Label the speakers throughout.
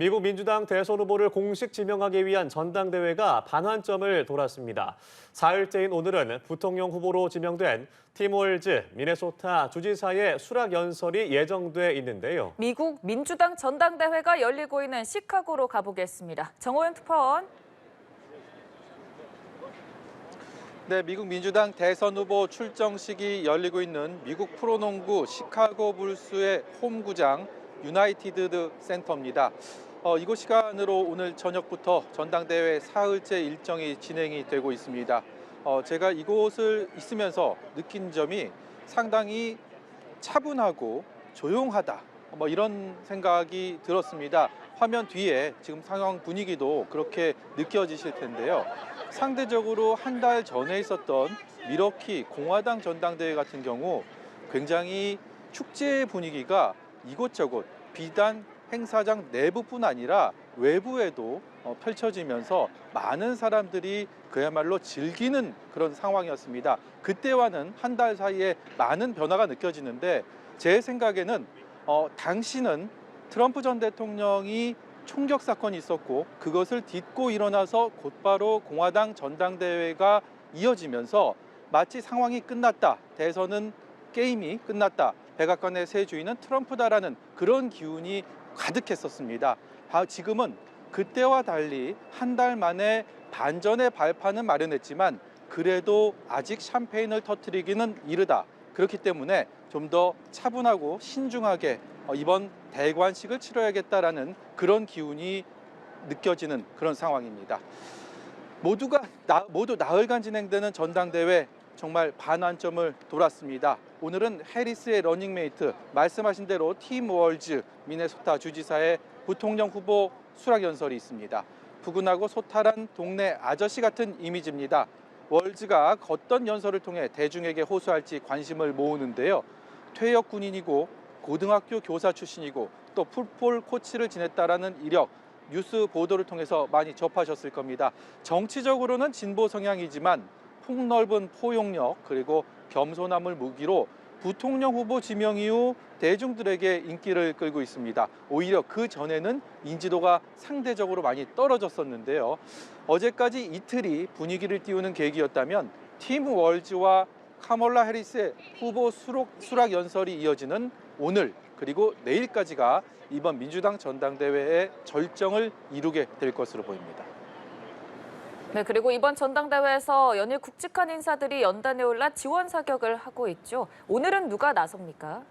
Speaker 1: 미국 민주당 대선 후보를 공식 지명하기 위한 전당대회가 반환점을 돌았습니다. 사흘째인 오늘은 부통령 후보로 지명된 팀 월즈 미네소타 주지사의 수락 연설이 예정돼 있는데요.
Speaker 2: 미국 민주당 전당대회가 열리고 있는 시카고로 가보겠습니다. 정호연 특파원.
Speaker 3: 네, 미국 민주당 대선 후보 출정식이 열리고 있는 미국 프로농구 시카고 불스의 홈구장 유나이티드 센터입니다. 이곳 시간으로 오늘 저녁부터 전당대회 사흘째 일정이 진행이 되고 있습니다. 제가 이곳을 있으면서 느낀 점이 상당히 차분하고 조용하다. 이런 생각이 들었습니다. 화면 뒤에 지금 상황 분위기도 그렇게 느껴지실 텐데요. 상대적으로 한 달 전에 있었던 밀워키 공화당 전당대회 같은 경우 굉장히 축제 분위기가 이곳저곳 비단 행사장 내부뿐 아니라 외부에도 펼쳐지면서 많은 사람들이 그야말로 즐기는 그런 상황이었습니다. 그때와는 한 달 사이에 많은 변화가 느껴지는데 제 생각에는 당시는 트럼프 전 대통령이 총격 사건이 있었고 그것을 딛고 일어나서 곧바로 공화당 전당대회가 이어지면서 마치 상황이 끝났다. 대선은 게임이 끝났다. 백악관의 새 주인은 트럼프다라는 그런 기운이 가득했었습니다. 지금은 그때와 달리 한 달 만에 반전의 발판은 마련했지만 그래도 아직 샴페인을 터뜨리기는 이르다. 그렇기 때문에 좀 더 차분하고 신중하게 이번 대관식을 치러야겠다라는 그런 기운이 느껴지는 그런 상황입니다. 모두 나흘간 진행되는 전당대회 정말 반환점을 돌았습니다. 오늘은 해리스의 러닝메이트, 말씀하신 대로 팀 월즈 미네소타 주지사의 부통령 후보 수락 연설이 있습니다. 푸근하고 소탈한 동네 아저씨 같은 이미지입니다. 월즈가 어떤 연설을 통해 대중에게 호소할지 관심을 모으는데요. 퇴역 군인이고 고등학교 교사 출신이고 또 풋볼 코치를 지냈다라는 이력, 뉴스 보도를 통해서 많이 접하셨을 겁니다. 정치적으로는 진보 성향이지만 폭넓은 포용력 그리고 겸손함을 무기로 부통령 후보 지명 이후 대중들에게 인기를 끌고 있습니다. 오히려 그 전에는 인지도가 상대적으로 많이 떨어졌었는데요. 어제까지 이틀이 분위기를 띄우는 계기였다면 팀 월즈와 카멀라 해리스의 후보 수락 연설이 이어지는 오늘 그리고 내일까지가 이번 민주당 전당대회의 절정을 이루게 될 것으로 보입니다.
Speaker 2: 네, 그리고 이번 전당대회에서 연일 굵직한 인사들이 연단에 올라 지원 사격을 하고 있죠. 오늘은 누가 나섭니까?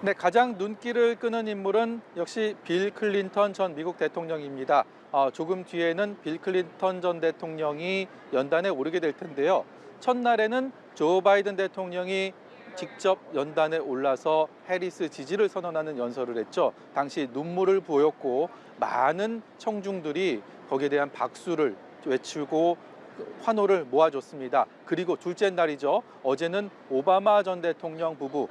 Speaker 3: 네, 가장 눈길을 끄는 인물은 역시 빌 클린턴 전 미국 대통령입니다. 조금 뒤에는 빌 클린턴 전 대통령이 연단에 오르게 될 텐데요. 첫날에는 조 바이든 대통령이 직접 연단에 올라서 해리스 지지를 선언하는 연설을 했죠. 당시 눈물을 보였고 많은 청중들이 거기에 대한 박수를 외치고 환호를 모아줬습니다. 그리고 둘째 날이죠. 어제는 오바마 전 대통령 부부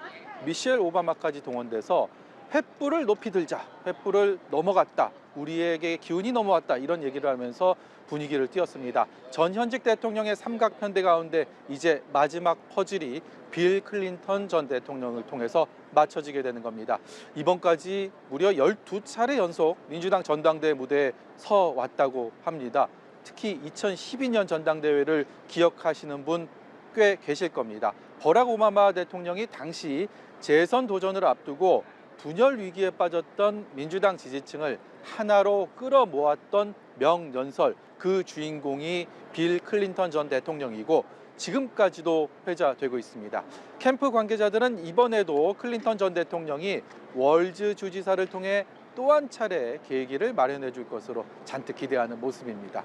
Speaker 3: 미셸 오바마까지 동원돼서 횃불을 높이 들자, 횃불을 넘어갔다, 우리에게 기운이 넘어왔다 이런 얘기를 하면서 분위기를 띄웠습니다. 전 현직 대통령의 삼각편대 가운데 이제 마지막 퍼즐이 빌 클린턴 전 대통령을 통해서 맞춰지게 되는 겁니다. 이번까지 무려 12차례 연속 민주당 전당대회 무대에 서 왔다고 합니다. 특히 2012년 전당대회를 기억하시는 분 꽤 계실 겁니다. 버락 오바마 대통령이 당시 재선 도전을 앞두고 분열 위기에 빠졌던 민주당 지지층을 하나로 끌어모았던 명연설, 그 주인공이 빌 클린턴 전 대통령이고 지금까지도 회자되고 있습니다. 캠프 관계자들은 이번에도 클린턴 전 대통령이 월즈 주지사를 통해 또 한 차례 계기를 마련해 줄 것으로 잔뜩 기대하는 모습입니다.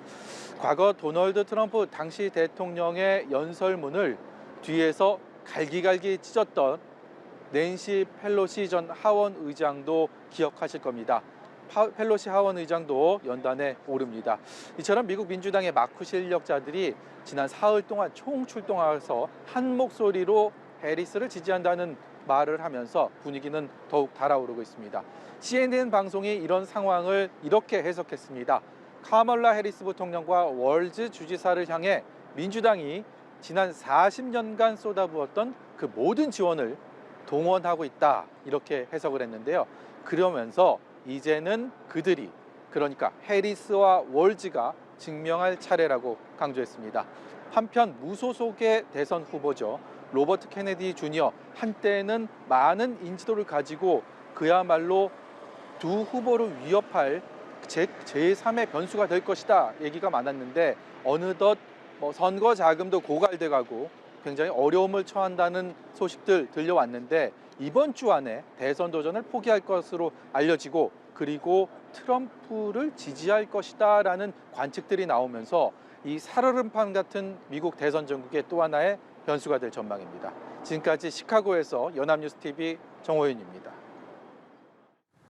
Speaker 3: 과거 도널드 트럼프 당시 대통령의 연설문을 뒤에서 갈기갈기 찢었던 낸시 펠로시 전 하원 의장도 기억하실 겁니다. 펠로시 하원 의장도 연단에 오릅니다. 이처럼 미국 민주당의 마쿠 실력자들이 지난 사흘 동안 총출동해서 한 목소리로 해리스를 지지한다는 말을 하면서 분위기는 더욱 달아오르고 있습니다. CNN 방송이 이런 상황을 이렇게 해석했습니다. 카멀라 해리스 부통령과 월즈 주지사를 향해 민주당이 지난 40년간 쏟아부었던 그 모든 지원을 동원하고 있다 이렇게 해석을 했는데요. 그러면서 이제는 그들이 그러니까 해리스와 월즈가 증명할 차례라고 강조했습니다. 한편 무소속의 대선 후보죠. 로버트 케네디 주니어 한때는 많은 인지도를 가지고 그야말로 두 후보를 위협할 제3의 변수가 될 것이다 얘기가 많았는데 어느덧 선거 자금도 고갈돼 가고 굉장히 어려움을 처한다는 소식들 들려왔는데 이번 주 안에 대선 도전을 포기할 것으로 알려지고 그리고 트럼프를 지지할 것이다라는 관측들이 나오면서 이 살얼음판 같은 미국 대선 전국의 또 하나의 변수가 될 전망입니다. 지금까지 시카고에서 연합뉴스TV 정호윤입니다.